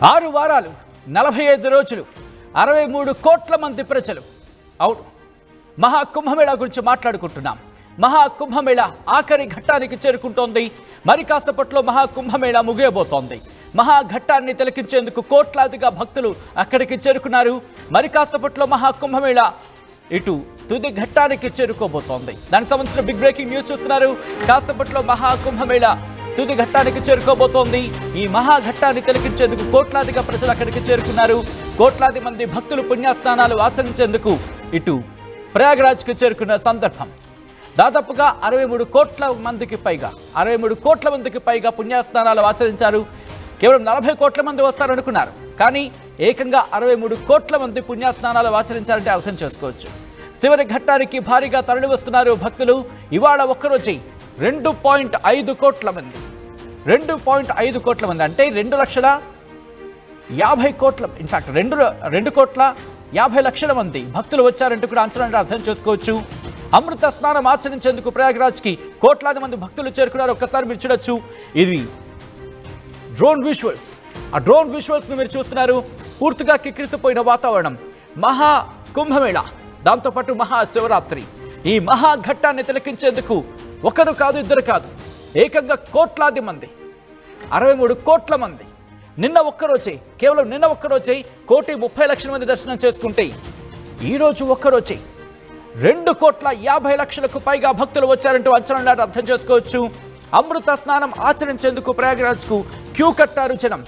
6 వారాలు 45 రోజులు 63 కోట్ల మంది ప్రజలు. అవును, మహాకుంభమేళా గురించి మాట్లాడుకుంటున్నాం. మహాకుంభమేళా ఆఖరి ఘట్టానికి చేరుకుంటోంది. మరి కాసేపట్లో మహాకుంభమేళా ముగియబోతోంది. మహాఘట్టాన్ని తిలకించేందుకు కోట్లాదిగా భక్తులు అక్కడికి చేరుకున్నారు. మరి కాసేపట్లో మహాకుంభమేళా ఇటు తుది ఘట్టానికి చేరుకోబోతోంది. దానికి సంబంధించిన బిగ్ బ్రేకింగ్ న్యూస్ చూస్తున్నారు. కాసేపట్లో మహాకుంభమేళా తుది ఘట్టానికి చేరుకోబోతోంది. ఈ మహాఘట్టాన్ని తిలకించేందుకు కోట్లాదిగా ప్రజలు అక్కడికి చేరుకున్నారు. కోట్లాది మంది భక్తులు పుణ్యస్నానాలు ఆచరించేందుకు ఇటు ప్రయాగ్రాజ్కి చేరుకున్న సందర్భం. దాదాపుగా 63 కోట్ల మందికి పైగా పుణ్యస్నానాలు ఆచరించారు. కేవలం 40 కోట్ల మంది వస్తారనుకున్నారు, కానీ ఏకంగా 63 కోట్ల మంది పుణ్యస్నానాలు ఆచరించారంటే అర్థం చేసుకోవచ్చు. చివరి ఘట్టానికి భారీగా తరలి వస్తున్నారు భక్తులు. ఇవాళ ఒక్కరోజే 2.5 కోట్ల మంది 2.5 కోట్ల మంది అంటే 2,50,000 కోట్ల ఇన్ఫాక్ట్ 2,50,00,000 మంది భక్తులు వచ్చారంటూ కూడా అంచనా అర్థం చేసుకోవచ్చు. అమృత స్నానం ఆచరించేందుకు ప్రయాగ్రాజ్కి కోట్లాది మంది భక్తులు చేరుకున్నారు. ఒక్కసారి మీరు చూడొచ్చు, ఇది డ్రోన్ విజువల్స్. ఆ డ్రోన్ విజువల్స్ని మీరు చూస్తున్నారు. పూర్తిగా కిక్కిరిసిపోయిన వాతావరణం. మహా కుంభమేళా, దాంతోపాటు మహాశివరాత్రి. ఈ మహాఘట్టాన్ని తిలకించేందుకు ఒకరు కాదు, ఇద్దరు కాదు, ఏకంగా కోట్లాది మంది, 63 కోట్ల మంది. కేవలం నిన్న ఒక్కరోజే 1,30,00,000 మంది దర్శనం చేసుకుంటే ఈరోజు ఒక్కరోజే 2,50,00,000కు పైగా భక్తులు వచ్చారంటూ అంచనా అర్థం చేసుకోవచ్చు. అమృత స్నానం ఆచరించేందుకు ప్రయాగ్రాజ్కు క్యూ కట్టారు జనం.